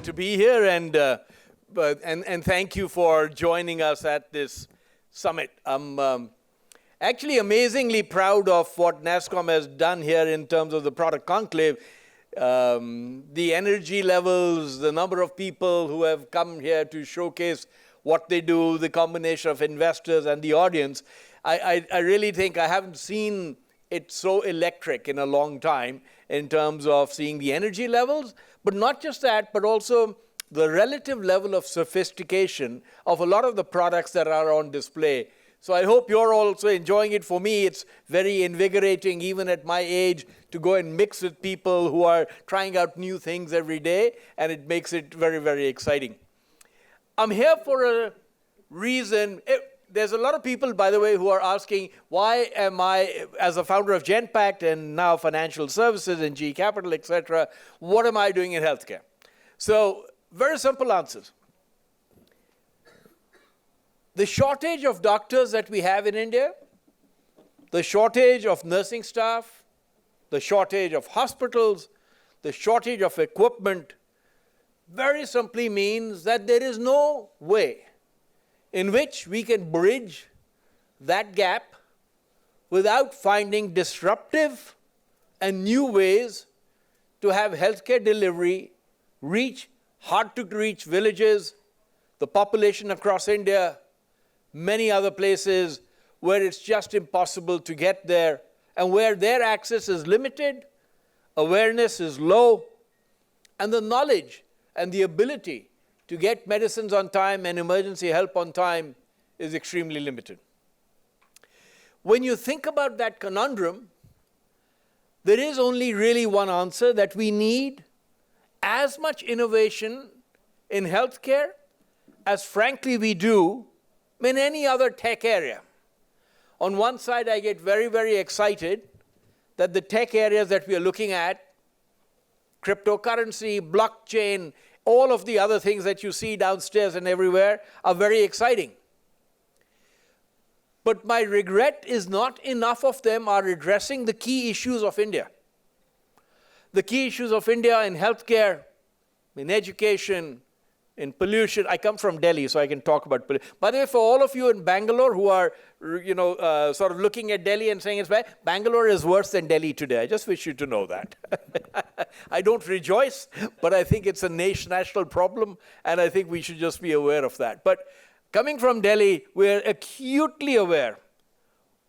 to be here, and thank you for joining us at this summit. I'm actually amazingly proud of what NASSCOM has done here in terms of the product conclave. The energy levels, the number of people who have come here to showcase what they do, the combination of investors and the audience. I really think I haven't seen it so electric in a long time in terms of seeing the energy levels, but not just that, but also the relative level of sophistication of a lot of the products that are on display. So I hope you're also enjoying it. For me, it's very invigorating, even at my age, to go and mix with people who are trying out new things every day, and it makes it very, very exciting. I'm here for a reason. There's a lot of people, by the way, who are asking, why am I, as a founder of Genpact and now financial services and G Capital, et cetera, what am I doing in healthcare? So very simple answers. The shortage of doctors that we have in India, the shortage of nursing staff, the shortage of hospitals, the shortage of equipment, very simply means that there is no way in which we can bridge that gap without finding disruptive and new ways to have healthcare delivery reach hard-to-reach villages, the population across India, many other places where it's just impossible to get there, and where their access is limited, awareness is low, and the knowledge and the ability to get medicines on time and emergency help on time is extremely limited. When you think about that conundrum, there is only really one answer, that we need as much innovation in healthcare as, frankly, we do in any other tech area. On one side, I get very, very excited that the tech areas that we are looking at, cryptocurrency, blockchain, all of the other things that you see downstairs and everywhere are very exciting. But my regret is not enough of them are addressing the key issues of India. The key issues of India in healthcare, in education, in pollution. I come from Delhi, so I can talk about pollution. By the way, for all of you in Bangalore who are sort of looking at Delhi and saying it's bad, Bangalore is worse than Delhi today. I just wish you to know that. I don't rejoice, but I think it's a national problem, and I think we should just be aware of that. But coming from Delhi, we're acutely aware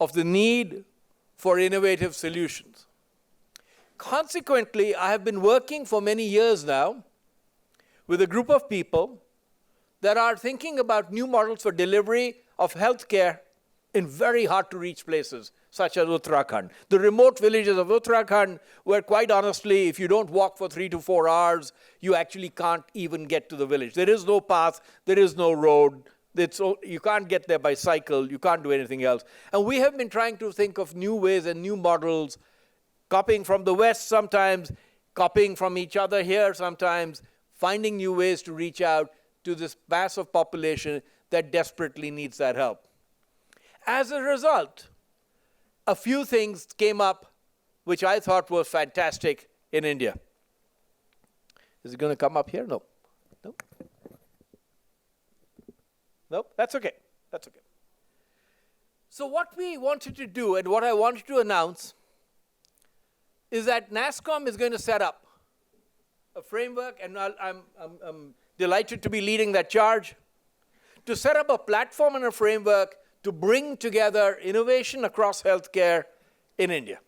of the need for innovative solutions. Consequently, I have been working for many years now with a group of people that are thinking about new models for delivery of healthcare in very hard-to-reach places, such as Uttarakhand. The remote villages of Uttarakhand, where quite honestly, if you don't walk for 3 to 4 hours, you actually can't even get to the village. There is no path, there is no road, you can't get there by cycle, you can't do anything else. And we have been trying to think of new ways and new models, copying from the West sometimes, copying from each other here sometimes, finding new ways to reach out to this massive population that desperately needs that help. As a result, a few things came up which I thought were fantastic in India. Is it going to come up here? No. No? No? That's okay. That's okay. So what we wanted to do and what I wanted to announce is that NASSCOM is going to set up a framework, and I'm delighted to be leading that charge, to set up a platform and a framework to bring together innovation across healthcare in India.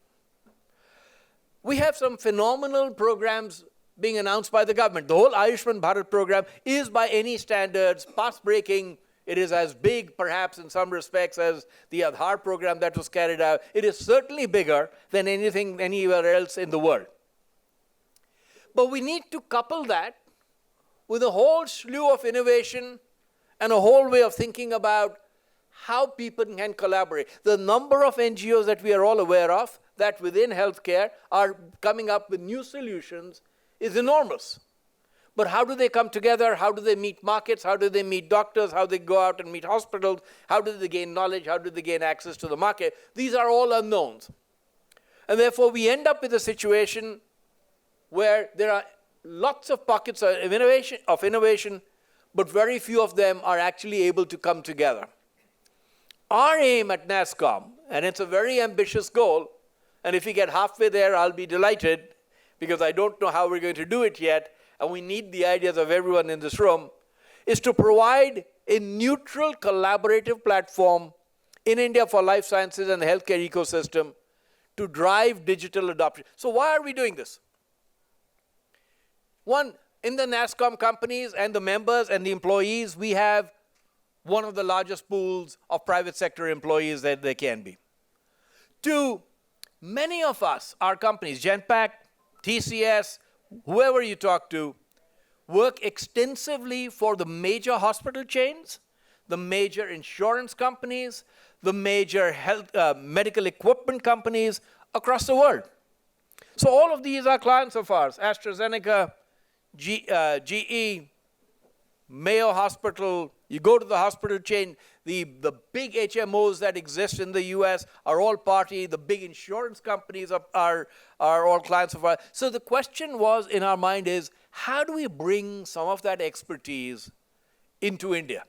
We have some phenomenal programs being announced by the government. The whole Ayushman Bharat program is, by any standards, path-breaking. It is as big, perhaps, in some respects, as the Aadhaar program that was carried out. It is certainly bigger than anything anywhere else in the world. But we need to couple that with a whole slew of innovation and a whole way of thinking about how people can collaborate. The number of NGOs that we are all aware of that within healthcare are coming up with new solutions is enormous. But how do they come together? How do they meet markets? How do they meet doctors? How do they go out and meet hospitals? How do they gain knowledge? How do they gain access to the market? These are all unknowns. And therefore, we end up with a situation where there are lots of pockets of innovation, but very few of them are actually able to come together. Our aim at NASSCOM, and it's a very ambitious goal, and if we get halfway there, I'll be delighted, because I don't know how we're going to do it yet, and we need the ideas of everyone in this room, is to provide a neutral, collaborative platform in India for life sciences and the healthcare ecosystem to drive digital adoption. So why are we doing this? One, in the NASSCOM companies and the members and the employees, we have one of the largest pools of private sector employees that there can be. Two, many of us, our companies, Genpact, TCS, whoever you talk to, work extensively for the major hospital chains, the major insurance companies, the major medical equipment companies across the world. So all of these are clients of ours: AstraZeneca, GE, Mayo Hospital. You go to the hospital chain, the big HMOs that exist in the US are all party. The big insurance companies are all clients of ours. So the question was in our mind is, how do we bring some of that expertise into India?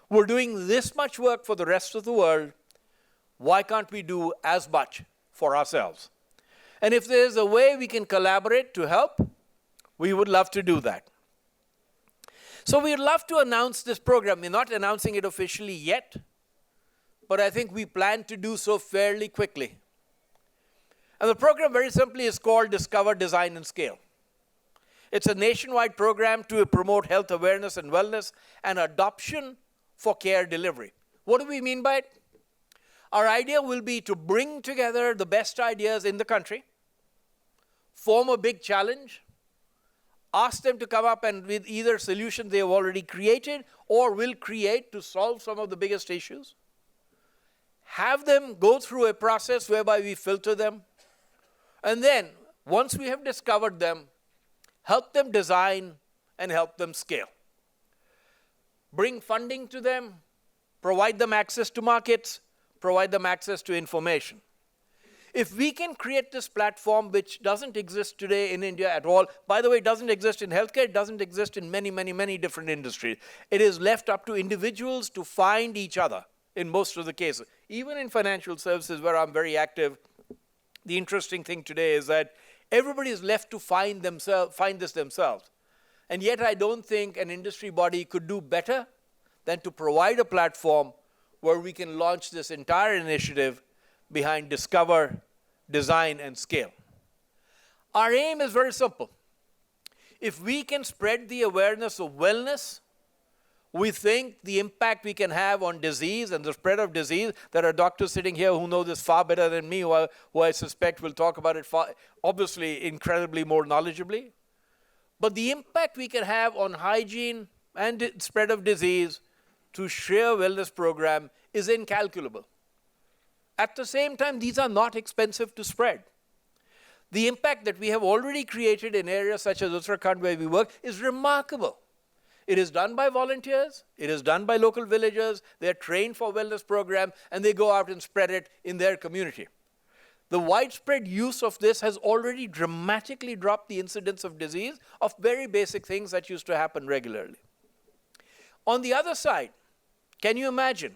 We're doing this much work for the rest of the world. Why can't we do as much for ourselves? And if there's a way we can collaborate to help, we would love to do that. So we'd love to announce this program. We're not announcing it officially yet, but I think we plan to do so fairly quickly. And the program very simply is called Discover, Design, and Scale. It's a nationwide program to promote health awareness and wellness and adoption for care delivery. What do we mean by it? Our idea will be to bring together the best ideas in the country, form a big challenge, ask them to come up and with either solutions they have already created or will create to solve some of the biggest issues, have them go through a process whereby we filter them, and then, once we have discovered them, help them design and help them scale. Bring funding to them, provide them access to markets, provide them access to information. If we can create this platform, which doesn't exist today in India at all, by the way, it doesn't exist in healthcare, it doesn't exist in many, many, many different industries. It is left up to individuals to find each other in most of the cases. Even in financial services, where I'm very active, the interesting thing today is that everybody is left to find this themselves. And yet I don't think an industry body could do better than to provide a platform where we can launch this entire initiative behind Discover, Design, and Scale. Our aim is very simple. If we can spread the awareness of wellness, we think the impact we can have on disease and the spread of disease. There are doctors sitting here who know this far better than me, who I suspect will talk about it obviously incredibly more knowledgeably. But the impact we can have on hygiene and spread of disease through sheer wellness program is incalculable. At the same time, these are not expensive to spread. The impact that we have already created in areas such as Uttarakhand, where we work, is remarkable. It is done by volunteers. It is done by local villagers. They're trained for wellness program, and they go out and spread it in their community. The widespread use of this has already dramatically dropped the incidence of disease of very basic things that used to happen regularly. On the other side, can you imagine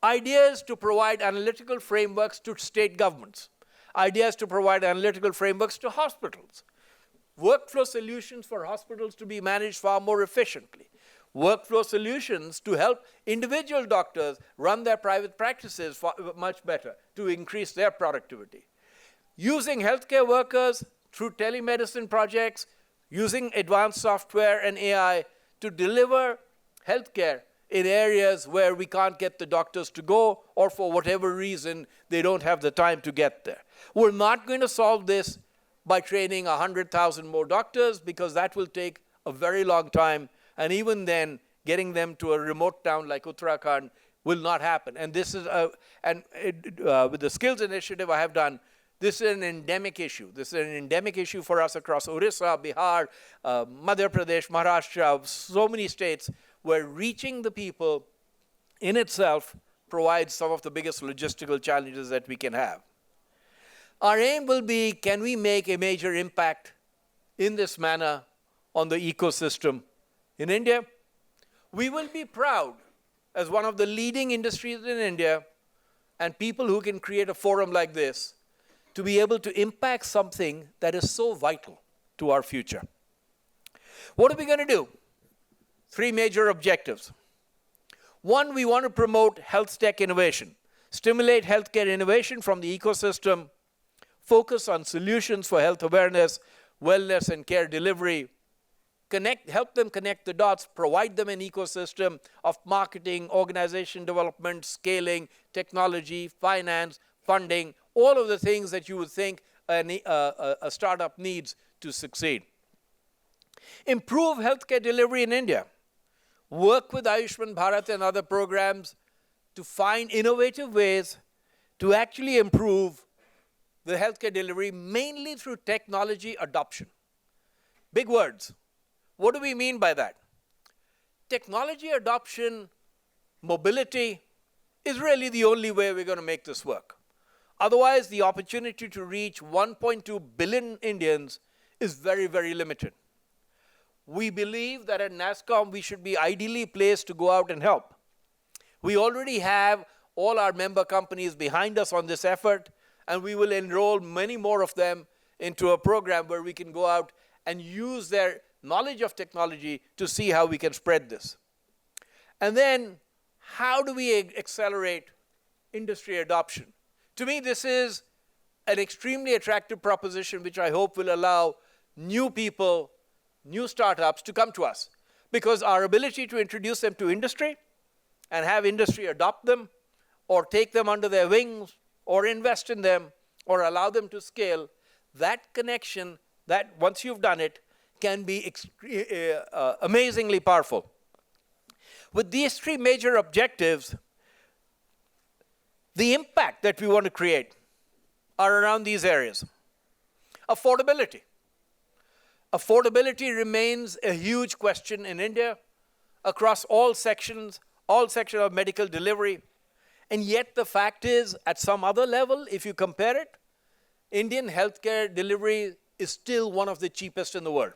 ideas to provide analytical frameworks to state governments, ideas to provide analytical frameworks to hospitals, workflow solutions for hospitals to be managed far more efficiently, workflow solutions to help individual doctors run their private practices much better to increase their productivity, using healthcare workers through telemedicine projects, using advanced software and AI to deliver healthcare in areas where we can't get the doctors to go, or for whatever reason, they don't have the time to get there. We're not going to solve this by training 100,000 more doctors, because that will take a very long time, and even then, getting them to a remote town like Uttarakhand will not happen. And this is, with the skills initiative I have done, this is an endemic issue. This is an endemic issue for us across Orissa, Bihar, Madhya Pradesh, Maharashtra, so many states, where reaching the people in itself provides some of the biggest logistical challenges that we can have. Our aim will be, can we make a major impact in this manner on the ecosystem in India. We will be proud as one of the leading industries in India and people who can create a forum like this to be able to impact something that is so vital to our future. What are we going to do? 3 major objectives. One, we want to promote HealthTech innovation, stimulate healthcare innovation from the ecosystem, focus on solutions for health awareness, wellness, and care delivery, help them connect the dots, provide them an ecosystem of marketing, organization development, scaling, technology, finance, funding, all of the things that you would think a startup needs to succeed. Improve healthcare delivery in India. Work with Ayushman Bharat and other programs to find innovative ways to actually improve the healthcare delivery, mainly through technology adoption. Big words. What do we mean by that? Technology adoption, mobility, is really the only way we're going to make this work. Otherwise, the opportunity to reach 1.2 billion Indians is very, very limited. We believe that at NASSCOM, we should be ideally placed to go out and help. We already have all our member companies behind us on this effort, and we will enroll many more of them into a program where we can go out and use their knowledge of technology to see how we can spread this. And then, how do we accelerate industry adoption? To me, this is an extremely attractive proposition which I hope will allow new people, new startups to come to us, because our ability to introduce them to industry and have industry adopt them or take them under their wings or invest in them or allow them to scale, that connection, that once you've done it, can be amazingly powerful. With these 3 major objectives, the impact that we want to create are around these areas. Affordability. Affordability remains a huge question in India across all sections of medical delivery. And yet the fact is, at some other level, if you compare it, Indian healthcare delivery is still one of the cheapest in the world.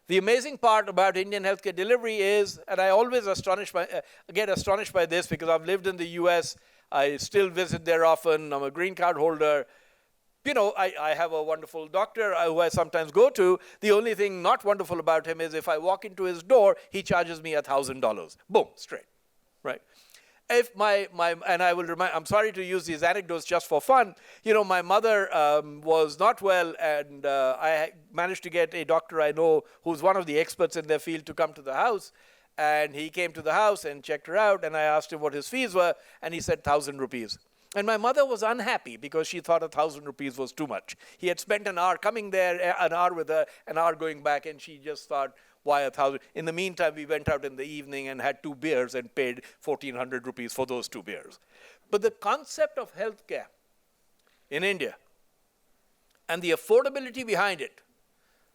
The amazing part about Indian healthcare delivery is, and I always get astonished by this because I've lived in the US, I still visit there often, I'm a green card holder. You know, I have a wonderful doctor who I sometimes go to. The only thing not wonderful about him is if I walk into his door, he charges me $1,000. Boom, straight, right? If and I will remind, I'm sorry to use these anecdotes just for fun. You know, my mother was not well, and I managed to get a doctor I know who's one of the experts in their field to come to the house. And he came to the house and checked her out, and I asked him what his fees were, and he said 1,000 rupees. And my mother was unhappy because she thought 1,000 rupees was too much. He had spent an hour coming there, an hour with her, an hour going back, and she just thought, why 1,000? In the meantime, we went out in the evening and had 2 beers and paid 1,400 rupees for those 2 beers. But the concept of healthcare in India and the affordability behind it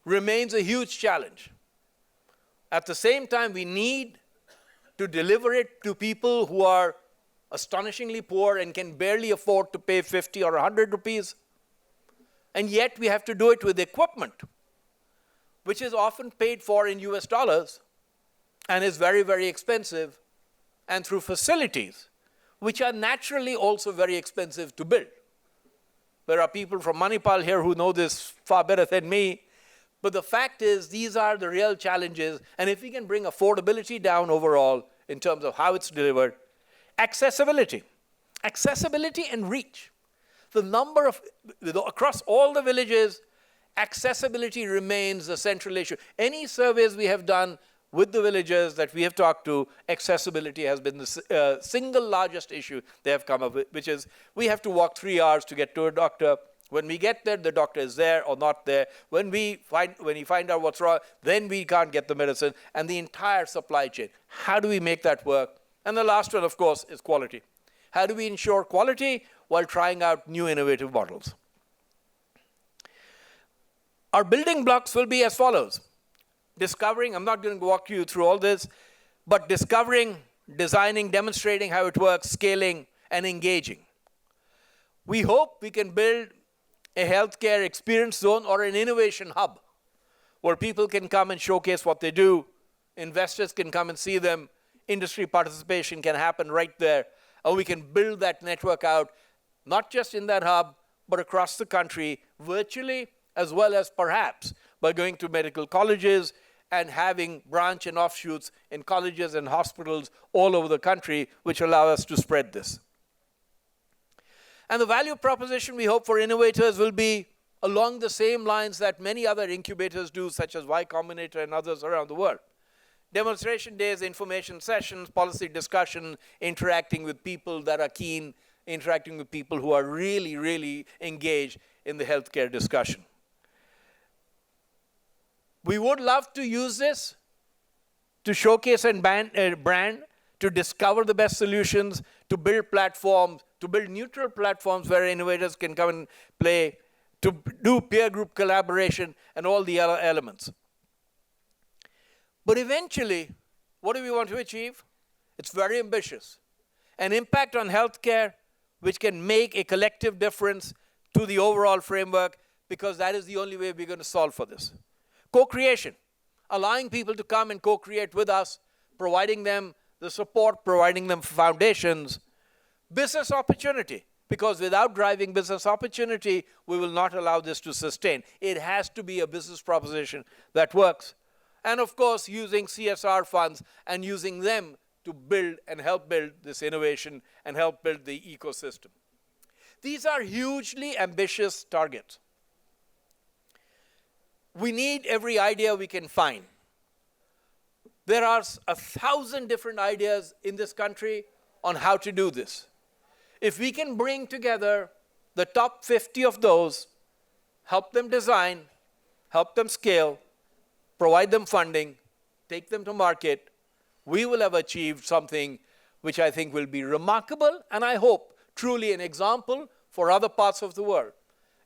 remains a huge challenge. At the same time, we need to deliver it to people who are astonishingly poor and can barely afford to pay 50 or 100 rupees. And yet we have to do it with equipment, which is often paid for in US dollars and is very, very expensive, and through facilities, which are naturally also very expensive to build. There are people from Manipal here who know this far better than me, but the fact is these are the real challenges, and if we can bring affordability down overall in terms of how it's delivered, accessibility and reach. The number of, across all the villages, accessibility remains the central issue. Any surveys we have done with the villagers that we have talked to, accessibility has been the single largest issue they have come up with, which is we have to walk 3 hours to get to a doctor. When we get there, the doctor is there or not there. When we find out what's wrong, then we can't get the medicine, and the entire supply chain. How do we make that work? And the last one, of course, is quality. How do we ensure quality while trying out new innovative models? Our building blocks will be as follows. Discovering, I'm not going to walk you through all this, but discovering, designing, demonstrating how it works, scaling, and engaging. We hope we can build a healthcare experience zone or an innovation hub where people can come and showcase what they do, investors can come and see them, industry participation can happen right there, and we can build that network out, not just in that hub, but across the country, virtually, as well as perhaps by going to medical colleges and having branch and offshoots in colleges and hospitals all over the country, which allow us to spread this. And the value proposition we hope for innovators will be along the same lines that many other incubators do, such as Y Combinator and others around the world. Demonstration days, information sessions, policy discussion, interacting with people that are keen, interacting with people who are really, really engaged in the healthcare discussion. We would love to use this to showcase and brand, to discover the best solutions, to build platforms, to build neutral platforms where innovators can come and play, to do peer group collaboration and all the other elements. But eventually, what do we want to achieve? It's very ambitious. An impact on healthcare which can make a collective difference to the overall framework, because that is the only way we're going to solve for this. Co-creation, allowing people to come and co-create with us, providing them the support, providing them foundations. Business opportunity, because without driving business opportunity, we will not allow this to sustain. It has to be a business proposition that works. And of course, using CSR funds and using them to build and help build this innovation and help build the ecosystem. These are hugely ambitious targets. We need every idea we can find. There are 1,000 different ideas in this country on how to do this. If we can bring together the top 50 of those, help them design, help them scale, provide them funding, take them to market, we will have achieved something which I think will be remarkable, and I hope truly an example for other parts of the world.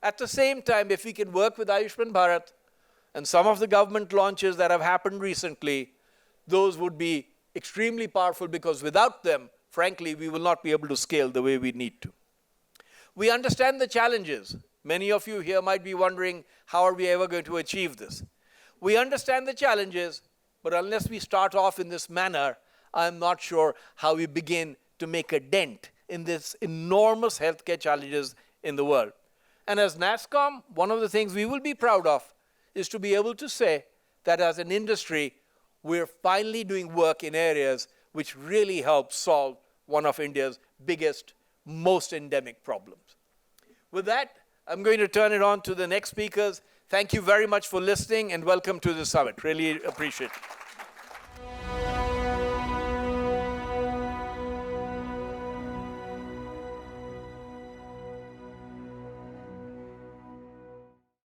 At the same time, if we can work with Ayushman Bharat and some of the government launches that have happened recently, those would be extremely powerful, because without them, frankly, we will not be able to scale the way we need to. We understand the challenges. Many of you here might be wondering, how are we ever going to achieve this? We understand the challenges, but unless we start off in this manner, I'm not sure how we begin to make a dent in this enormous healthcare challenges in the world. And as NASSCOM, one of the things we will be proud of is to be able to say that as an industry, we're finally doing work in areas which really help solve one of India's biggest, most endemic problems. With that, I'm going to turn it on to the next speakers. Thank you very much for listening, and welcome to the summit. Really appreciate it.